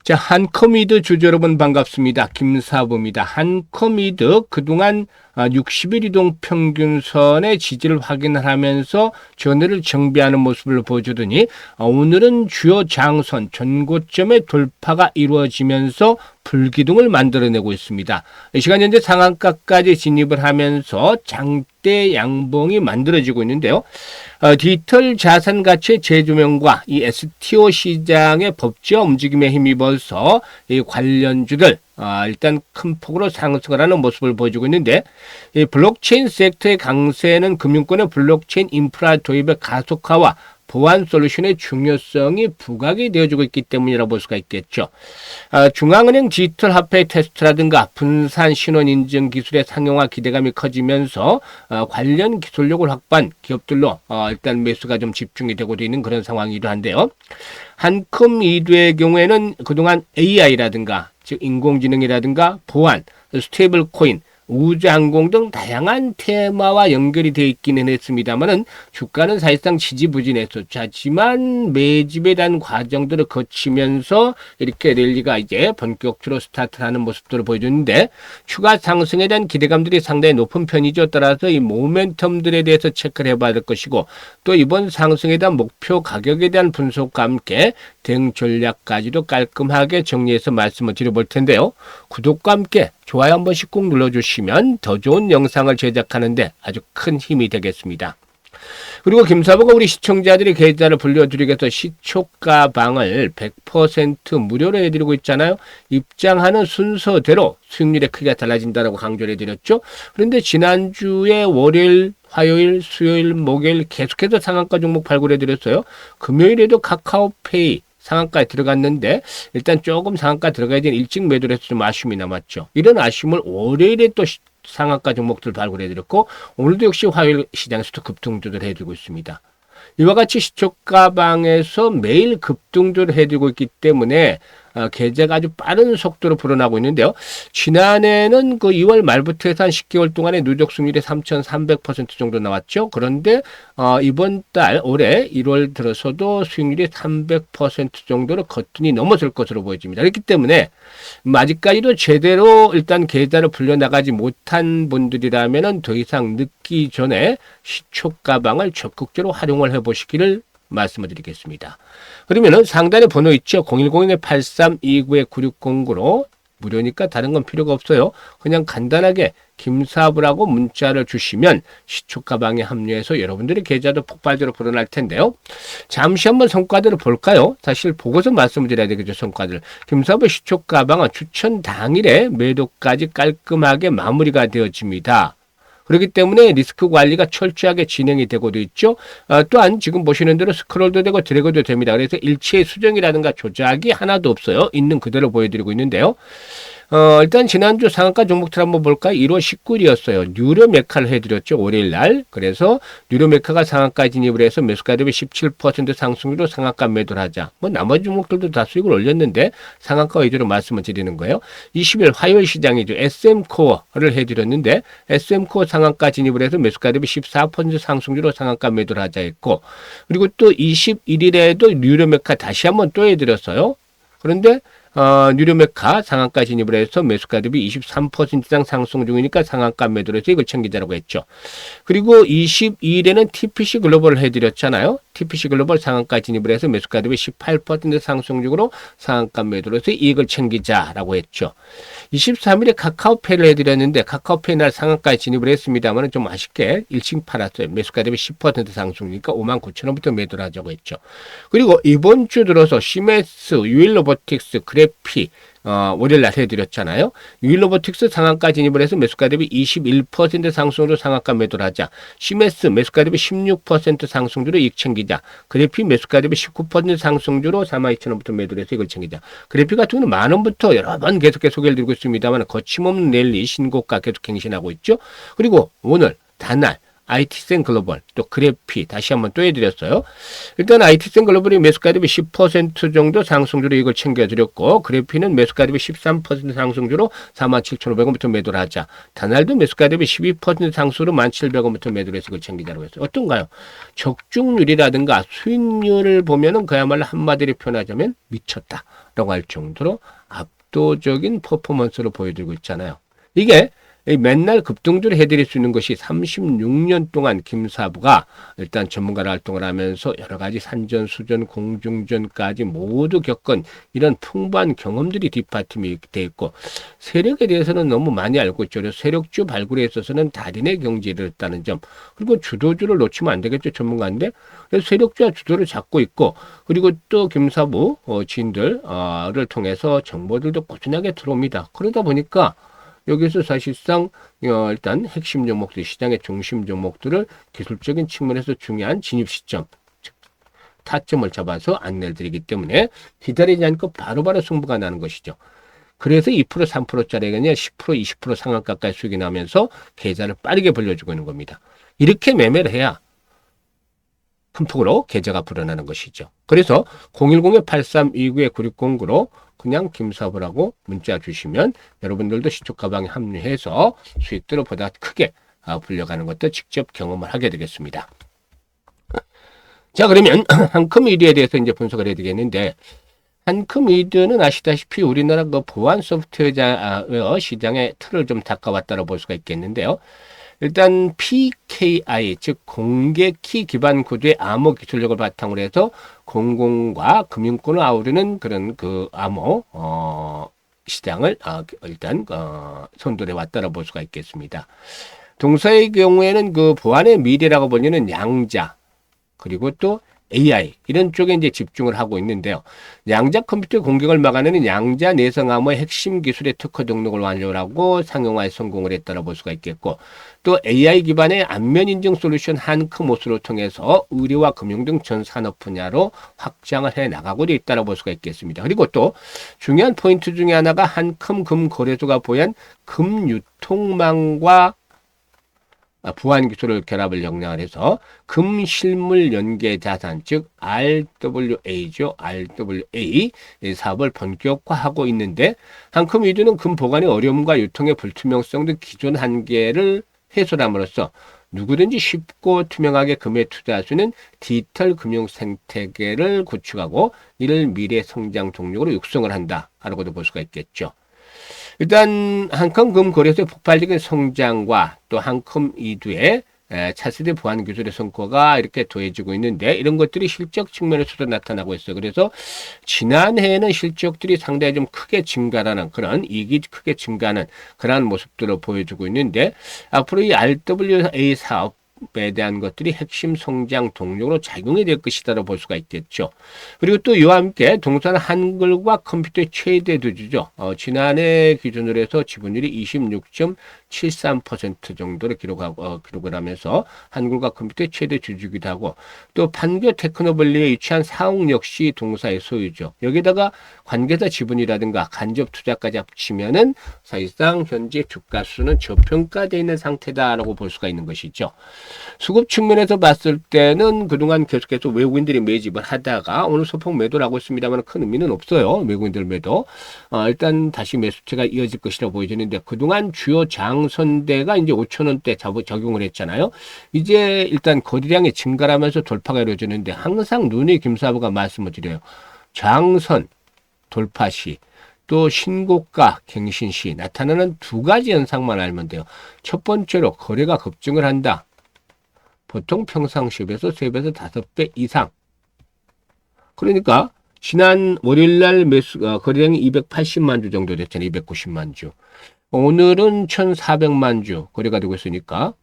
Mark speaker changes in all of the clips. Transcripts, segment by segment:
Speaker 1: 자, 한커미드 주주 여러분 반갑습니다. 김사부입니다. 한커미드 그동안 60일 이동 평균선의 지지를 확인을 하면서 전해를 정비하는 모습을 보여주더니 오늘은 주요 장선 전고점의 돌파가 이루어지면서 불기둥을 만들어내고 있습니다. 이 시간 현재 상한가까지 진입을 하면서 장대 양봉이 만들어지고 있는데요. 디지털 자산 가치의 재조명과 이 STO 시장의 법제화 움직임에 힘입어서 이 관련주들 일단 큰 폭으로 상승을 하는 모습을 보여주고 있는데, 이 블록체인 섹터의 강세는 금융권의 블록체인 인프라 도입의 가속화와 보안 솔루션의 중요성이 부각이 되어주고 있기 때문이라고 볼 수가 있겠죠. 중앙은행 디지털 화폐 테스트라든가 분산 신원 인증 기술의 상용화 기대감이 커지면서 관련 기술력을 확보한 기업들로 일단 매수가 좀 집중이 되고 있는 그런 상황이기도 한데요. 한컴이두의 경우에는 그동안 AI라든가 즉 인공지능이라든가 보안, 스테이블 코인, 우주항공 등 다양한 테마와 연결이 되어 있기는 했습니다만은 주가는 사실상 지지부진했었죠. 하지만 매집에 대한 과정들을 거치면서 이렇게 랠리가 이제 본격적으로 스타트하는 모습들을 보여주는데, 추가 상승에 대한 기대감들이 상당히 높은 편이죠. 따라서 이 모멘텀들에 대해서 체크를 해봐야 될 것이고, 또 이번 상승에 대한 목표 가격에 대한 분석과 함께 대응 전략까지도 깔끔하게 정리해서 말씀을 드려볼 텐데요. 구독과 함께 좋아요 한 번씩 꼭 눌러주시면 더 좋은 영상을 제작하는데 아주 큰 힘이 되겠습니다. 그리고 김사부가 우리 시청자들이 계좌를 불려드리기 위해서 시초가방을 100% 무료로 해드리고 있잖아요. 입장하는 순서대로 수익률의 크기가 달라진다고 강조를 해드렸죠. 그런데 지난주에 월요일, 화요일, 수요일, 목요일 계속해서 상한가 종목 발굴해드렸어요. 금요일에도 카카오페이 상한가에 들어갔는데 일단 조금 상한가 들어가야 되는 일찍 매도를 해서 좀 아쉬움이 남았죠. 이런 아쉬움을 월요일에 또 상한가 종목들 발굴해드렸고, 오늘도 역시 화요일 시장에서도 급등조를 해주고 있습니다. 이와 같이 시초가방에서 매일 급등조를 해주고 있기 때문에 계좌가 아주 빠른 속도로 불어나고 있는데요. 지난해는 그 2월 말부터 해서 한 10개월 동안에 누적 수익률이 3,300% 정도 나왔죠. 그런데 이번 달 올해 1월 들어서도 수익률이 300% 정도로 거뜬히 넘어설 것으로 보여집니다. 그렇기 때문에 아직까지도 제대로 일단 계좌를 불려나가지 못한 분들이라면 더 이상 늦기 전에 시초가방을 적극적으로 활용을 해보시기를 말씀을 드리겠습니다. 그러면은 상단에 번호 있죠. 010-8329-9609로 무료니까 다른 건 필요가 없어요. 그냥 간단하게 김사부라고 문자를 주시면 시초가방에 합류해서 여러분들의 계좌도 폭발적으로 불어날 텐데요. 잠시 한번 성과들을 볼까요? 사실 보고서 말씀을 드려야 되겠죠. 성과들. 김사부 시초가방은 추천 당일에 매도까지 깔끔하게 마무리가 되어집니다. 그렇기 때문에 리스크 관리가 철저하게 진행이 되고도 있죠. 또한 지금 보시는 대로 스크롤도 되고 드래그도 됩니다. 그래서 일체의 수정이라든가 조작이 하나도 없어요. 있는 그대로 보여드리고 있는데요. 일단 지난주 상한가 종목들 한번 볼까요? 1월 19일이었어요. 뉴로메카를 해드렸죠. 월요일 날. 그래서 뉴로메카가 상한가 진입을 해서 매수가 대비 17% 상승률로 상한가 매도를 하자. 뭐 나머지 종목들도 다 수익을 올렸는데 상한가 위주로 말씀을 드리는 거예요. 20일 화요일 시장이죠. SM코어를 해드렸는데 SM코어 상한가 진입을 해서 매수가 대비 14% 상승률로 상한가 매도를 하자 했고, 그리고 또 21일에도 뉴로메카 다시 한번 또 해드렸어요. 그런데 뉴로메카 상한가 진입을 해서 매수가 대비 23% 이상 상승 중이니까 상한가 매도를 해서 이걸 챙기자라고 했죠. 그리고 22일에는 TPC 글로벌을 해드렸잖아요. TPC 글로벌 상한가 진입을 해서 매수가 대비 18% 상승 중으로 상한가 매도를 해서 이익을 챙기자라고 했죠. 23일에 카카오페이를 해드렸는데 카카오페이 날 상한가에 진입을 했습니다만 좀 아쉽게 일찍 팔았어요. 매수가 대비 10% 상승이니까 59,000원부터 매도를 하자고 했죠. 그리고 이번 주 들어서 시메스, 유일로보틱스, 그래피 월요일 날 해드렸잖아요. 유일로보틱스 상한가 진입을 해서 매수가 대비 21% 상승으로 상한가 매도를 하자. 시메스 매수가 대비 16% 상승주로 이익 챙기자. 그래피 매수가 대비 19% 상승주로 42,000원부터 매도를 해서 이걸 챙기자. 그래피 같은 경우는 만원부터 여러 번 계속해서 소개를 드리고 있습니다만 거침없는 랠리 신고가 계속 갱신하고 있죠. 그리고 오늘 단날 IT센 글로벌 또 그래피 다시 한번 또 해드렸어요. 일단 IT센 글로벌이 매수가 대비 10% 정도 상승주로 이걸 챙겨드렸고, 그래피는 매수가 대비 13% 상승주로 47,500원부터 매도를 하자. 단날도 매수가 대비 12% 상승으로 17,000원부터 매도를 해서 이걸 챙기자고 했어요. 어떤가요? 적중률이라든가 수익률을 보면은 그야말로 한마디로 표현하자면 미쳤다. 라고 할 정도로 압도적인 퍼포먼스를 보여주고 있잖아요. 이게 맨날 급등주를 해드릴 수 있는 것이 36년 동안 김사부가 일단 전문가로 활동을 하면서 여러 가지 산전, 수전, 공중전까지 모두 겪은 이런 풍부한 경험들이 뒷받침이 돼 있고, 세력에 대해서는 너무 많이 알고 있죠. 그래서 세력주 발굴에 있어서는 달인의 경지를 했다는 점, 그리고 주도주를 놓치면 안 되겠죠. 전문가인데. 그래서 세력주와 주도를 잡고 있고, 그리고 또 김사부 지인들을 통해서 정보들도 꾸준하게 들어옵니다. 그러다 보니까 여기서 사실상 일단 핵심 종목들, 시장의 중심 종목들을 기술적인 측면에서 중요한 진입 시점, 즉 타점을 잡아서 안내를 드리기 때문에 기다리지 않고 바로바로 승부가 나는 것이죠. 그래서 2% 3%짜리가 아니라 10% 20% 상한 가까이 수익이 나면서 계좌를 빠르게 벌려주고 있는 겁니다. 이렇게 매매를 해야 큰 폭으로 계좌가 불어나는 것이죠. 그래서 010-8329-9609로 그냥 김사부라고 문자 주시면 여러분들도 시초가방에 합류해서 수익들을 보다 크게 불려가는 것도 직접 경험을 하게 되겠습니다. 자, 그러면 한컴미디어에 대해서 이제 분석을 해야 되겠는데, 한컴미디어는 아시다시피 우리나라 그 보안 소프트웨어 시장의 틀을 좀 닦아왔다고 볼 수가 있겠는데요. 일단 PKI, 즉 공개키 기반 구조의 암호 기술력을 바탕으로 해서 공공과 금융권을 아우르는 그런 그 암호 시장을 일단 선도해 왔다고 볼 수가 있겠습니다. 동사의 경우에는 그 보안의 미래라고 불리는 양자, 그리고 또 AI 이런 쪽에 이제 집중을 하고 있는데요. 양자 컴퓨터 공격을 막아내는 양자 내성 암호의 핵심 기술의 특허 등록을 완료를 하고 상용화에 성공을 했다고 볼 수가 있겠고, 또 AI 기반의 안면 인증 솔루션 한크모스를 통해서 의료와 금융 등 전 산업 분야로 확장을 해 나가고 있다고 볼 수가 있겠습니다. 그리고 또 중요한 포인트 중에 하나가 한컴금 거래소가 보유한 금유통망과 보안 기술을 결합을 역량을 해서 금실물 연계 자산, 즉 RWA죠. RWA 사업을 본격화하고 있는데, 한컴위드는 금 보관의 어려움과 유통의 불투명성 등 기존 한계를 해소함으로써 누구든지 쉽고 투명하게 금에 투자할 수 있는 디지털 금융 생태계를 구축하고 이를 미래 성장 동력으로 육성을 한다라고도 볼 수가 있겠죠. 일단 한컴금 거래소의 폭발적인 성장과 또 한컴이두의 차세대 보안 기술의 성과가 이렇게 더해지고 있는데, 이런 것들이 실적 측면에서도 나타나고 있어요. 그래서 지난해에는 실적들이 상당히 좀 크게 증가하는, 그런 이익이 크게 증가하는 그러한 모습들을 보여주고 있는데, 앞으로 이 RWA 사업 에 대한 것들이 핵심 성장 동력으로 작용이 될 것이다라고 볼 수가 있겠죠. 그리고 또 이와 함께 동산 한글과 컴퓨터의 최대 주주죠. 지난해 기준으로 해서 지분율이 26.73% 정도를 기록을 하면서 한글과 컴퓨터의 최대 주주기도 하고, 또 판교 테크노밸리에 위치한 사옥 역시 동사의 소유죠. 여기다가 관계자 지분이라든가 간접 투자까지 합치면은 사실상 현재 주가수는 저평가되어 있는 상태다라고 볼 수가 있는 것이죠. 수급 측면에서 봤을 때는 그동안 계속해서 외국인들이 매집을 하다가 오늘 소폭 매도를 하고 있습니다만 큰 의미는 없어요. 외국인들 매도. 일단 다시 매수세가 이어질 것이라고 보여지는데, 그동안 주요 장선대가 이제 5,000원대 적용을 했잖아요. 이제 일단 거래량이 증가하면서 돌파가 이루어지는데, 항상 눈이 김사부가 말씀을 드려요. 장선 돌파 시, 또 신고가 갱신 시 나타나는 두 가지 현상만 알면 돼요. 첫 번째로 거래가 급증을 한다. 보통 평상시에 비해서 3배에서 5배 이상. 그러니까 지난 월요일날 거래량이 280만 주 정도 됐잖아요. 290만 주. 오늘은 1,400만 주 거래가 되고 있으니까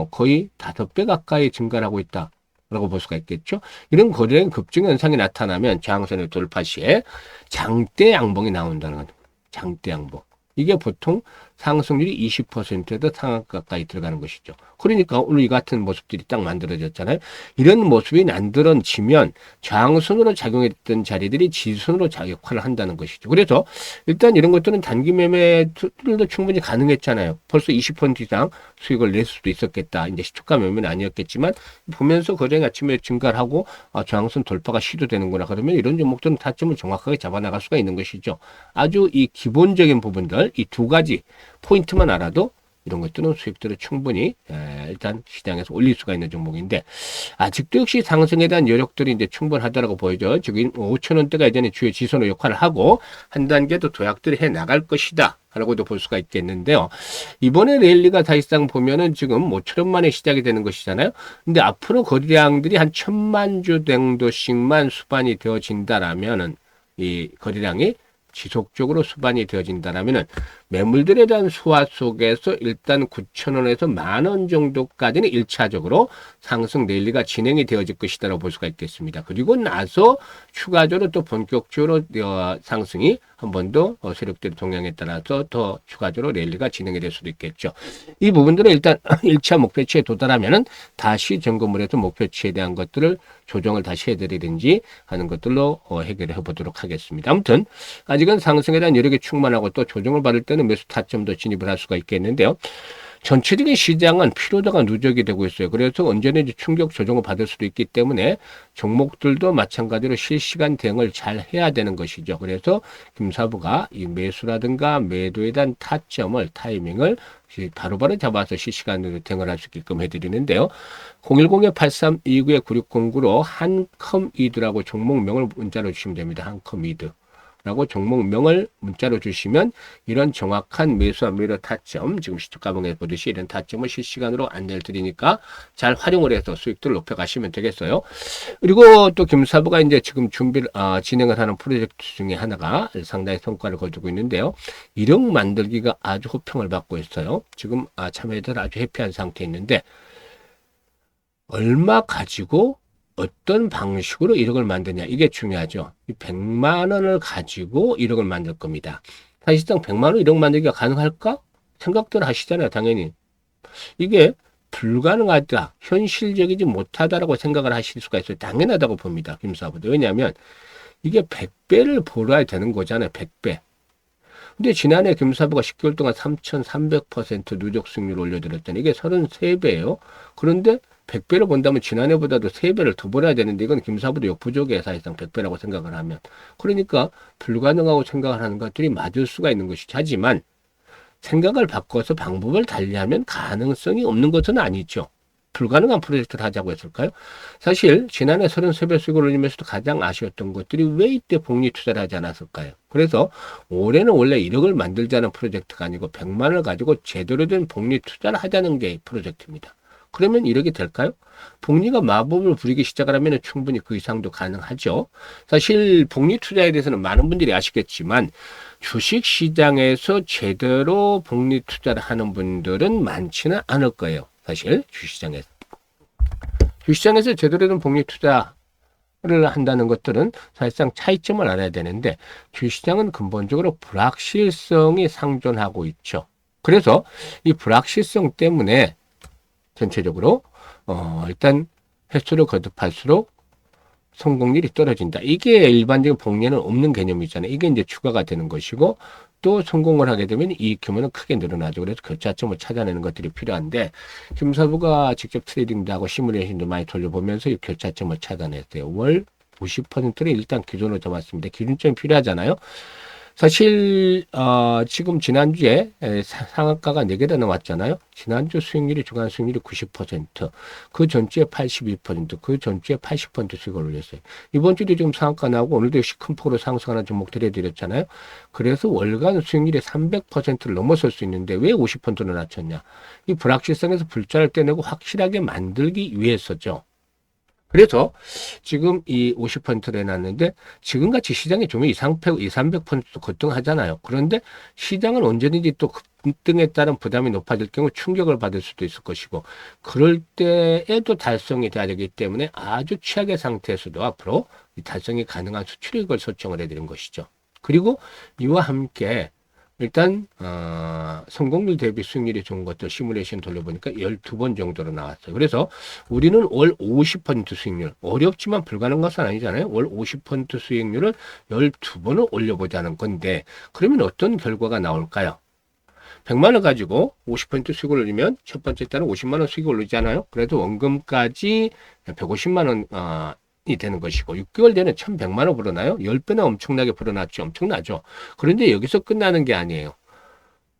Speaker 1: 거의 5배 가까이 증가를 하고 있다 라고 볼 수가 있겠죠. 이런 거래량 급증 현상이 나타나면 저항선을 돌파 시에 장대 양봉이 나온다는 겁니다. 장대 양봉. 이게 보통 상승률이 20%에도 상한 가까이 들어가는 것이죠. 그러니까 오늘 이 같은 모습들이 딱 만들어졌잖아요. 이런 모습이 만들어지면 저항선으로 작용했던 자리들이 지수선으로 역할을 한다는 것이죠. 그래서 일단 이런 것들은 단기 매매들도 충분히 가능했잖아요. 벌써 20% 이상 수익을 낼 수도 있었겠다. 이제 시초가 매매는 아니었겠지만 보면서 거래량 아침에 증가를 하고 저항선 돌파가 시도되는구나. 그러면 이런 종목들은 타점을 정확하게 잡아나갈 수가 있는 것이죠. 아주 이 기본적인 부분들, 이 두 가지 포인트만 알아도 이런 것들은 수익들을 충분히 일단 시장에서 올릴 수가 있는 종목인데 아직도 역시 상승에 대한 여력들이 이제 충분하다라고 보이죠. 지금 5,000원대가 예전에 주요 지선의 역할을 하고 한 단계 더 도약들을 해 나갈 것이다. 라고도 볼 수가 있겠는데요. 이번에 랠리가 사실상 보면은 지금 5천원 만에 시작이 되는 것이잖아요. 근데 앞으로 거래량들이 한 1,000만 주 정도씩만 수반이 되어진다라면은 이 거래량이 지속적으로 수반이 되어진다라면은 매물들에 대한 수화 속에서 일단 9,000원에서 10,000원 정도까지는 1차적으로 상승 랠리가 진행이 되어질 것이다라고 볼 수가 있겠습니다. 그리고 나서 추가적으로 또 본격적으로 상승이 한 번 더 세력들의 동향에 따라서 더 추가적으로 랠리가 진행이 될 수도 있겠죠. 이 부분들은 일단 1차 목표치에 도달하면은 다시 점검을 해서 목표치에 대한 것들을 조정을 다시 해드리든지 하는 것들로 해결해 보도록 하겠습니다. 아무튼 아직은 상승에 대한 여력이 충만하고 또 조정을 받을 때는 매수 타점도 진입을 할 수가 있겠는데요. 전체적인 시장은 피로도가 누적이 되고 있어요. 그래서 언제든지 충격 조정을 받을 수도 있기 때문에 종목들도 마찬가지로 실시간 대응을 잘 해야 되는 것이죠. 그래서 김사부가 이 매수라든가 매도에 대한 타점을 타이밍을 바로바로 잡아서 실시간으로 대응을 할 수 있게끔 해드리는데요. 010-8329-9609로 한컴이드라고 종목명을 문자로 주시면 됩니다. 한컴이드. 라고 종목명을 문자로 주시면 이런 정확한 매수와 매도 타점, 지금 시초가봉에 보듯이 이런 타점을 실시간으로 안내를 드리니까 잘 활용을 해서 수익들을 높여가시면 되겠어요. 그리고 또 김사부가 이제 지금 진행을 하는 프로젝트 중에 하나가 상당히 성과를 거두고 있는데요. 1억 만들기가 아주 호평을 받고 있어요. 지금 참여자들 아주 해피한 상태에 있는데 얼마 가지고 어떤 방식으로 1억을 만드냐 이게 중요하죠. 100만 원을 가지고 1억을 만들 겁니다. 사실상 100만 원 1억 만들기가 가능할까? 생각들 하시잖아요. 당연히. 이게 불가능하다, 현실적이지 못하다라고 생각을 하실 수가 있어요. 당연하다고 봅니다. 김사부도. 왜냐하면 이게 100배를 벌어야 되는 거잖아요. 100배. 근데 지난해 김사부가 10개월 동안 3,300% 누적 수익률을 올려드렸더니 이게 33배예요. 그런데 100배를 본다면 지난해보다도 3배를 더 벌어야 되는데 이건 김사부도 역부족이에요. 사실상 100배라고 생각을 하면. 그러니까 불가능하고 생각을 하는 것들이 맞을 수가 있는 것이죠. 하지만 생각을 바꿔서 방법을 달리하면 가능성이 없는 것은 아니죠. 불가능한 프로젝트를 하자고 했을까요? 사실 지난해 33배 수익을 올리면서도 가장 아쉬웠던 것들이 왜 이때 복리 투자를 하지 않았을까요? 그래서 올해는 원래 1억을 만들자는 프로젝트가 아니고 100만 원을 가지고 제대로 된 복리 투자를 하자는 게 프로젝트입니다. 그러면 1억이 될까요? 복리가 마법을 부리기 시작을 하면 충분히 그 이상도 가능하죠. 사실 복리 투자에 대해서는 많은 분들이 아시겠지만 주식시장에서 제대로 복리 투자를 하는 분들은 많지는 않을 거예요. 사실 주식시장에서. 주식시장에서 제대로 된 복리 투자를 한다는 것들은 사실상 차이점을 알아야 되는데 주식시장은 근본적으로 불확실성이 상존하고 있죠. 그래서 이 불확실성 때문에 전체적으로 일단 횟수를 거듭할수록 성공률이 떨어진다. 이게 일반적인 복리는 없는 개념이잖아요. 이게 이제 추가가 되는 것이고 또 성공을 하게 되면 이익 규모는 크게 늘어나죠. 그래서 교차점을 찾아내는 것들이 필요한데 김사부가 직접 트레이딩도 하고 시뮬레이션도 많이 돌려보면서 이 교차점을 찾아냈어요. 월 50%를 일단 기준으로 잡았습니다. 기준점이 필요하잖아요. 사실 지금 지난주에 상한가가 4개나 나왔잖아요. 지난주 수익률이 주간 수익률이 90%, 그 전주에 82%, 그 전주에 80% 수익을 올렸어요. 이번 주도 지금 상한가 나오고 오늘도 역시 큰 폭으로 상승하는 종목들 해드렸잖아요. 그래서 월간 수익률이 300%를 넘어설 수 있는데 왜 50%를 낮췄냐? 이 불확실성에서 불자를 떼내고 확실하게 만들기 위해서죠. 그래서 지금 이 50%를 해놨는데 지금같이 시장이 좀 300% 거뜬하잖아요. 그런데 시장은 언제든지 또 급등에 따른 부담이 높아질 경우 충격을 받을 수도 있을 것이고 그럴 때에도 달성이 돼야 되기 때문에 아주 최악의 상태에서도 앞으로 이 달성이 가능한 수출익을 설정을 해드린 것이죠. 그리고 이와 함께 일단 성공률 대비 수익률이 좋은 것들 시뮬레이션 돌려보니까 12번 정도로 나왔어요. 그래서 우리는 월 50% 수익률, 어렵지만 불가능한 것은 아니잖아요. 월 50% 수익률을 12번을 올려보자는 건데 그러면 어떤 결과가 나올까요? 100만 원 가지고 50% 수익을 올리면 첫 번째 달은 50만 원 수익을 올리잖아요. 그래도 원금까지 150만 원 이 되는 것이고 6개월 되면 1,100만 원 불어나요. 10배나 엄청나게 불어났죠. 엄청나죠. 그런데 여기서 끝나는 게 아니에요.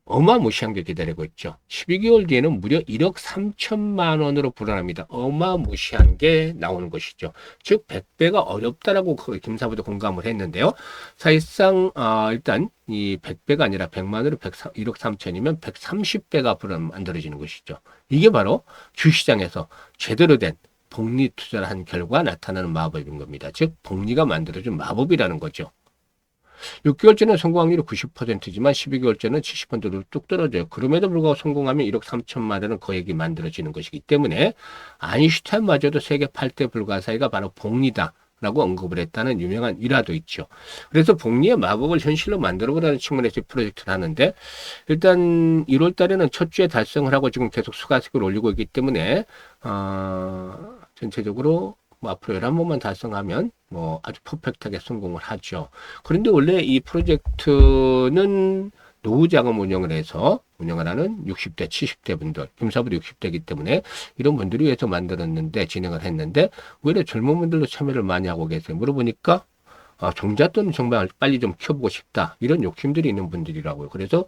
Speaker 1: 어마무시한 게 기다리고 있죠. 12개월 뒤에는 무려 1억 3천만 원으로 불어납니다. 어마무시한 게 나오는 것이죠. 즉 100배가 어렵다라고 김사부도 공감을 했는데요. 사실상 일단 이 100배가 아니라 100만으로 1억 3천이면 130배가 만들어지는 것이죠. 이게 바로 주시장에서 제대로 된 복리 투자를 한 결과 나타나는 마법인 겁니다. 즉 복리가 만들어준 마법이라는 거죠. 6개월째는 성공 확률이 90%지만 12개월째는 70%로 뚝 떨어져요. 그럼에도 불구하고 성공하면 1억 3천만 원은 거액이 만들어지는 것이기 때문에 아인슈타인마저도 세계 8대 불가사의가 바로 복리다. 라고 언급을 했다는 유명한 일화도 있죠. 그래서 복리의 마법을 현실로 만들어보라는 측면에서 프로젝트를 하는데 일단 1월 달에는 첫 주에 달성을 하고 지금 계속 수가식을 올리고 있기 때문에 전체적으로 앞으로 11번만 달성하면 아주 퍼펙트하게 성공을 하죠. 그런데 원래 이 프로젝트는 노후자금 운영을 하는 60대, 70대 분들, 김사부도 60대이기 때문에 이런 분들이 위해서 만들었는데, 진행을 했는데, 왜 젊은 분들도 참여를 많이 하고 계세요? 물어보니까, 종잣돈을 정말 빨리 좀 키워보고 싶다. 이런 욕심들이 있는 분들이라고요. 그래서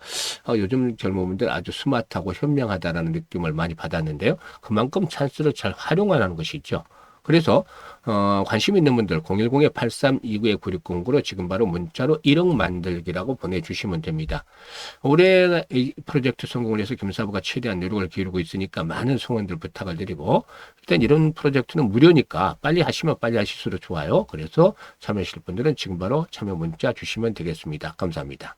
Speaker 1: 요즘 젊은 분들 아주 스마트하고 현명하다라는 느낌을 많이 받았는데요. 그만큼 찬스를 잘 활용하라는 것이죠. 그래서 관심 있는 분들 010-8329-9609로 지금 바로 문자로 1억 만들기라고 보내주시면 됩니다. 올해 이 프로젝트 성공을 위해서 김사부가 최대한 노력을 기울이고 있으니까 많은 성원들 부탁을 드리고 일단 이런 프로젝트는 무료니까 빨리 하시면 빨리 하실수록 좋아요. 그래서 참여하실 분들은 지금 바로 참여 문자 주시면 되겠습니다. 감사합니다.